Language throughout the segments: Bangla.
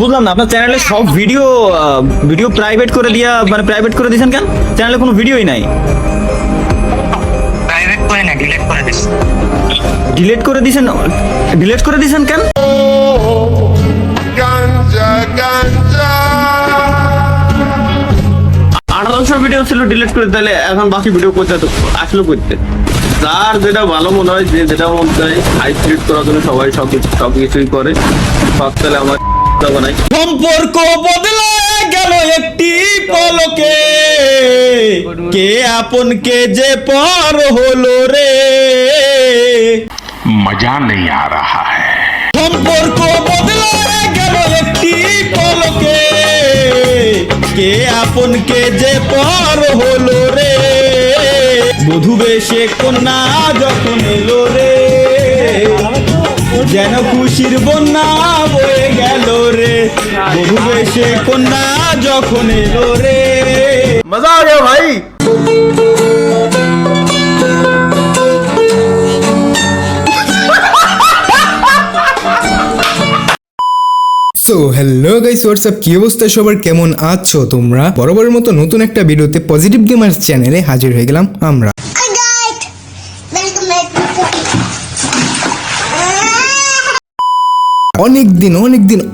বুঝলাম না, আপনার চ্যানেলে সব ভিডিও ভিডিও প্রাইভেট করে দিয়া, মানে প্রাইভেট করে দিয়েছেন কেন? চ্যানেলে কোনো ভিডিওই নাই। প্রাইভেট করে না, ডিলিট করে দিস। ডিলিট করে দিয়েছেন? ডিলিট করে দিয়েছেন কেন? Ganja, ganja. 1800 ভিডিও ছিল ডিলিট করে, তাহলে এখন বাকি ভিডিও করতে আসলে করতে যার যেটা ভালো মনে হয়, যে যেটা মনে হয় হাই স্পিড করার জন্য সবাই সবকিছুই করে। সব তাহলে আমার বানাই। সম্পর্ক বদলে গেল একটি পলকে, কে আপন কে যে পর হলো রে। मजा नहीं आ रहा है। সম্পর্ক বদলে গেল একটি পলকে, কে আপন কে যে পর হলো রে। বধূ বেশে কন্যা যখন এলো রে, যেন খুশির বন্যা বয়ে গেল রে। বধূ বেশে কন্যা যখন এলো রে। মজা আ গয়া ভাই। সো হ্যালো গাইস, হোয়াটসঅ্যাপ, কি অবস্থা সবার, কেমন আছো তোমরা? বরাবরের মতো নতুন একটা ভিডিওতে পজিটিভ গেমার্স চ্যানেলে হাজির হয়ে গেলাম আমরা। Hi guys, welcome back to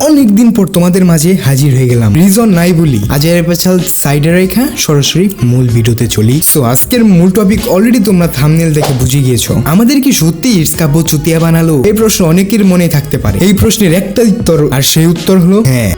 অনেকদিন পর তোমাদের মাঝে হাজির হয়ে গেলাম। রিজন নাই বলি আজের পেছাল সাইডে রেখা সরাসরি মূল ভিডিওতে চলি। সো আজকের মূল টপিক অলরেডি তোমরা থাম্বনেল দেখে বুঝে গিয়েছো। আমাদের কি সত্যি ইটসকাব্য চুতিয়া বানালো? এই প্রশ্ন অনেকের মনে থাকতে পারে। এই প্রশ্নের একটা উত্তর, আর সেই উত্তর হলো হ্যাঁ।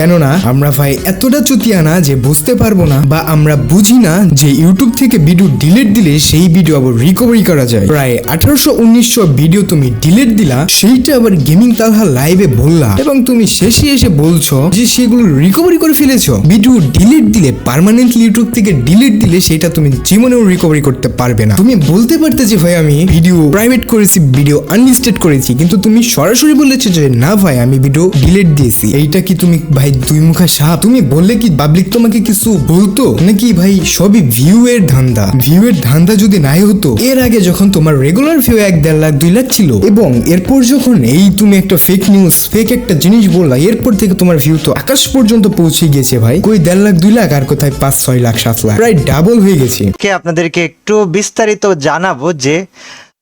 কেননা আমরা ভাই এতটা চুতিয়া না যে বুঝতে পারবো না, বা আমরা বুঝি না যে ইউটিউব থেকে ভিডিও ডিলিট দিলে সেই ভিডিও আবার রিকভারি করা যায়। প্রায় 1800-1900 ভিডিও তুমি ডিলিট দিলা, সেইটা আবার গেমিং তালহা লাইভে বললা, এবং তুমি শেষে এসে বলছো যে সেগুলো রিকভারি করে ফেলেছো। ভিডিও ডিলিট দিলে, পার্মানেন্টলি ইউটিউব থেকে ডিলিট দিলে, সেটা তুমি জীবনেও রিকভারি করতে পারবে না। তুমি বলতে পারতে যে ভাই আমি ভিডিও প্রাইভেট করেছি, ভিডিও আনলিস্টেড করেছি, কিন্তু তুমি সরাসরি বলেছো যে না ভাই আমি ভিডিও ডিলিট দিয়েছি। এইটা কি তুমি ভাই দুই মুখা সাপ? তুমি বললে কি পাবলিক তোমাকে কিছু বলতো নাকি? ভাই সবই ভিউ এর ধান্দা। ভিউ এর ধান্দা যদি নাই হতো, এর আগে যখন তোমার রেগুলার ভিউ 1-1.5 লাখ 2 লাখ ছিল, এবং এরপর যখন এই তুমি একটা ফেক নিউজ, ফেক একটা জিনিস বললা, এরপর থেকে তোমার ভিউ তো আকাশ পর্যন্ত পৌঁছে গিয়েছে ভাই। কই 1.5 লাখ 2 লাখ, আর কোথায় 5-6 লাখ 7 লাখ, প্রায় ডাবল হয়ে গেছে। আপনাদেরকে একটু বিস্তারিত জানাবো যে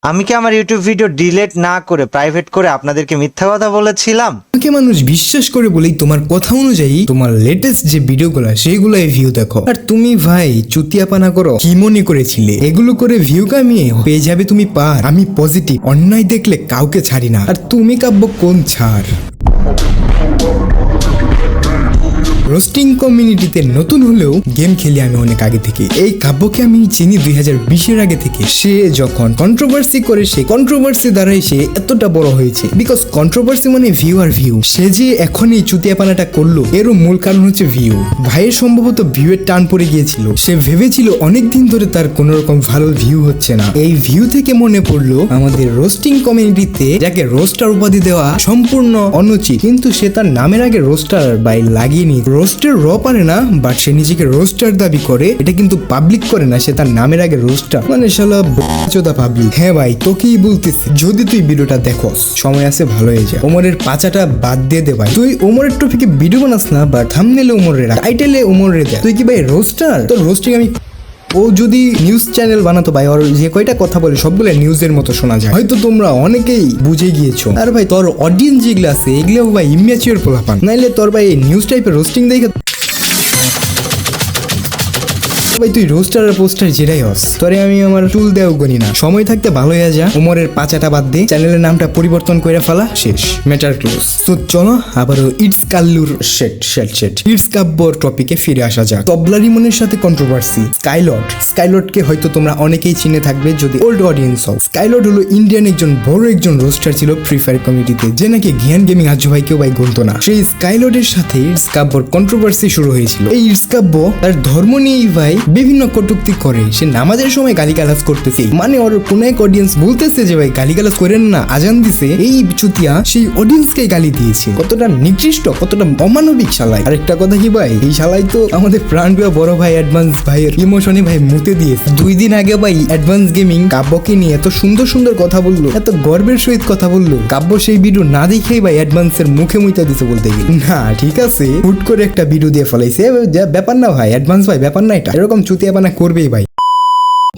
আমি কি আমার ইউটিউব ভিডিও ডিলিট না করে প্রাইভেট করে আপনাদেরকে মিথ্যা কথা বলেছিলাম। তোমাকে মানুষ বিশ্বাস করে বলেই তোমার কথা অনুযায়ী তোমার লেটেস্ট যে ভিডিওগুলো সেগুলাই ভিউ দেখো, আর তুমি ভাই চুতিয়াপানা করো। কি মনে করেছিলে এগুলো করে ভিউ কামিয়ে পেয়ে যাবে তুমি পার? আমি পজিটিভ, অন্যায় দেখলে কাউকে ছাড়ি না। আর তুমি কাব্য কোন ছাড়? রোস্টিং কমিউনিটিতে নতুন হলেও গেম খেলি আমি অনেক আগে থেকে। এই কাব্যকে আমি চিনি 2020-এর আগে থেকে। সে যখন কন্ট্রোভার্সি করে, সে কন্ট্রোভার্সি দ্বারাই সে এতটা বড় হয়েছে। বিকজ কন্ট্রোভার্সি মানে ভিউ আর ভিউ। সে যে এখন এই চুতিয়াপানাটা করলো, এরও মূল কারণ হচ্ছে ভিউ। ভাইয়ের সম্ভবত ভিউ এর টান পড়ে গিয়েছিল। সে ভেবেছিল অনেকদিন ধরে তার কোন রকম ভালো ভিউ হচ্ছে না। এই ভিউ থেকে মনে পড়লো আমাদের রোস্টিং কমিউনিটিতে যাকে রোস্টার উপাধি দেওয়া সম্পূর্ণ অনুচিত, কিন্তু সে তার নামের আগে রোস্টার বাই লাগিয়ে নি। রোস্টার র পারে না, বাট সে নিজেকে রোস্টার দাবি করে। এটা কিন্তু পাবলিক করে না, সে তার নামের আগে রোস্টার, মানে শালা চোদা পাবলিক। হ্যাঁ ভাই তোকেই বলতেছি, যদি তুই ভিডিওটা দেখোস, সময় আছে ভালো হয়ে যা। ওমরের পাচাটা বাদ দিয়ে দে ভাই। তুই ওমরের টপিকে ভিডিও বানাস না, বাট থাম্বনেলে ওমরের রাখ, টাইটেলে ওমরের দে। তুই কি ভাই রোস্টার? তোর রোস্টিং আমি। ও যদি নিউজ চ্যানেল বানাতো ভাই, ওর যে কয়টা কথা বলে সবগুলো নিউজের মতো শোনা যায়। হয়তো তোমরা অনেকেই বুঝে গিয়েছো। আর ভাই তোর অডিয়েন্স যেগুলো আছে এগুলো ভাই ইম্যাচিওর পোলাপান, নাইলে তোর ভাই নিউজ টাইপের রোস্টিং দেখে ভাই তুই রোস্টার আর পোস্টার যেটাই হস, তোরে আমি আমার চুল দেও গনি না। সময় থাকতে ভালো হয়ে যা, ওমরের পাচাটা বাদ দে, চ্যানেলের নামটা পরিবর্তন করে ফেলা, শেষ, ম্যাটার ক্লোজ। তো চলো আবারও ইটস কাল্লুর ইটস কাব্যর টপিকে ফিরে আসা যাক। তবলারি মনের সাথে কন্ট্রোভার্সি। স্কাইলটকে হয়তো তোমরা অনেকেই চিনে থাকবে যদি ওল্ড অডিয়েন্স হও। স্কাইলট হলো ইন্ডিয়ান একজন রোস্টার ছিল ফ্রি ফায়ার কমিউনিটিতে, যে নাকি জ্ঞান গেমিং আজু ভাই কেউ ভাই গুনতো না। সেই স্কাইলটের সাথে ইটস কাব্যর কন্ট্রোভার্সি শুরু হয়েছিল। এই ইটস কাব্য তার ধর্ম নিয়েই ভাই বিভিন্ন কটূক্তি করে, সে নামাজের সময় গালিগালাজ করতেছে, মানে ওর কোন এক অডিয়েন্স বলতেছে যে ভাই গালিগালাজ করেন না, আজান দিছে, এই চুতিয়া সেই অডিয়েন্সকে গালি দিয়েছে। কতটা নিকৃষ্ট, কতটা অমানবিক শালাই। আরেকটা কথা কি ভাই, এই শালাই তো আমাদের প্রাণপ্রিয় বড় ভাই অ্যাডভান্স ভাইয়ের ইমোশনে ভাই মুতে দিয়েছে। 2 দিন আগে ভাই অ্যাডভান্স গেমিং কাব্যকে নিয়ে এত সুন্দর সুন্দর কথা বললো, এত গর্বের সহিত কথা বললো, কাব্য সেই ভিডিও না দেখেই ভাই অ্যাডভান্সের মুখে মুইতা দিতে বলতে গেলে না, ঠিক আছে হুট করে একটা ভিডিও দিয়ে ফেলাইছে, ব্যাপার না ভাই অ্যাডভান্স ভাই, ব্যাপার না, এটা এরকম চুতিয়াপানা করবেই ভাই।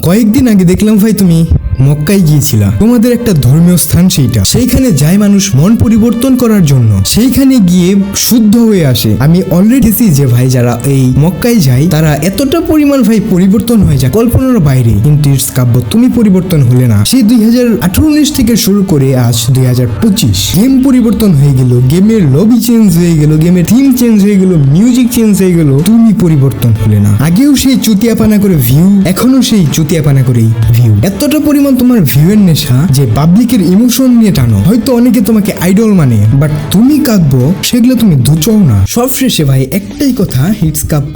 কয়েকদিন আগে দেখলাম ভাই তুমি মক্কায় গিয়েছিলা, তোমাদের একটা ধর্মীয় স্থান সেইখানে যায় মানুষ মন পরিবর্তন করার জন্য, সেইখানে গিয়ে শুদ্ধ হয়ে আসে। আমি অলরেডি দেখছি যে ভাই যারা এই মক্কায় যায় তারা এতটা পরিমাণ ভাই পরিবর্তন হয়ে যায় কল্পনার বাইরে। কিন্তু ইটস কাব্য তুমি পরিবর্তন হলে না, সেই 2018-19 থেকে শুরু করে আজ 2025 গেম পরিবর্তন হয়ে গেল, গেমের লবি চেঞ্জ হয়ে গেল, গেমের থিম চেঞ্জ হয়ে গেল, মিউজিক চেঞ্জ হয়ে গেল, তুমি পরিবর্তন হলে না। আগেও সেই চুতিয়াপানা করে ভিউ, এখনো সেই চুতিয়াপানা করেই ভিউ। এতটা পরিমাণ তোমার ভিউয়ের নেশা যে পাবলিকের ইমোশন নিয়ে টানো। হয়তো অনেকে তোমাকে আইডল মানে, বাট তুমি কাব্য সেগুলো তুমি দুচও না। সবশেষে ভাই একটাই কথা, হিটস কাব্য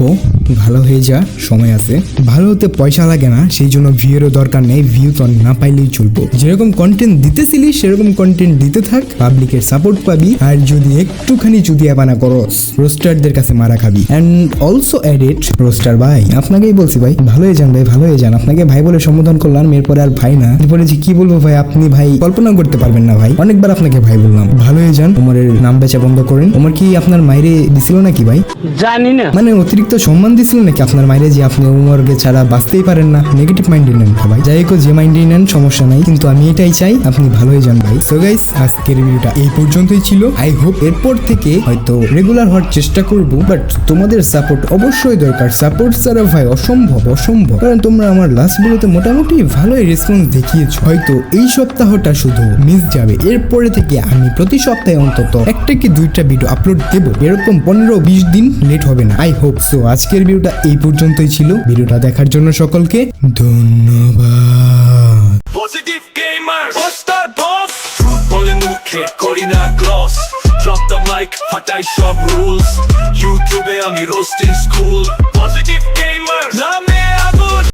ভালো হয়ে যা, সময় আছে। ভালো হতে পয়সা লাগে না, সেই জন্য ভিউয়েরও দরকার নেই, ভিউ তো না পাইলেই চলবো। যেরকম কন্টেন্ট দিতেছিলি সেরকম কন্টেন্ট দিতে থাক, পাবলিকের সাপোর্ট পাবি। আর যদি একটুখানি চুতিয়াপানা করস রোস্টারদের কাছে মারা খাবি। অ্যান্ড অলসো এডিট রোস্টার ভাই, আপনাকেই বলছি ভাই ভালো হয়ে যান ভাই, ভালো হয়ে যান। আপনাকে ভাই বলে সম্বোধন করলাম, এরপরে আর ভাই না, এরপরে যে কি বলবো ভাই, আপনি ভাই কল্পনা করতে পারবেন না ভাই। অনেকবার আপনাকে ভাই বললাম, ভালো হয়ে যান। ওমরের নাম বেচা বন্ধ করেন। ওমর কি আপনার মাইরে দিছিল নাকি ভাই? জানি না, মানে অতিরিক্ত সম্মান দিছিল নাকি আপনার মাইরে, যে আপনি ওমরকে ছাড়া বাঁচতেই পারেন না? নেগেটিভ মাইন্ডে নেন ভাই, যাই হোক যে মাইন্ডে নেন সমস্যা নাই, কিন্তু আমি এটাই চাই আপনি ভালো হয়ে যান ভাই। সো গাইস আজকের ভিডিওটা এই পর্যন্তই ছিল। আই হোপ এরপর থেকে হয়তো রেগুলার হওয়ার চেষ্টা করব, বাট তোমাদের সাপোর্ট অবশ্যই দরকার। সাপোর্ট ছাড়া ভাই অসম্ভব, কারণ তোমরা আমার লাস্ট ভিডিওতে মোটামুটি ভালোই রেসপন্স দেখিয়েছো। হয়তো এই সপ্তাহটা শুধু মিস যাবে, এরপরে থেকে আমি প্রতি সপ্তাহে অন্তত একটা কি 2টা ভিডিও আপলোড দেব, এরকম 15-20 দিন লেট হবে না। I hope so. আজকের ভিডিওটা এই পর্যন্তই ছিল। ভিডিওটা দেখার জন্য সকলকে ধন্যবাদ। Positive gamer, Poster boss. Truth বলে মুখে করি না gloss. Drop the mic, ফাটাই সব rules. YouTube এ আমি roasting school.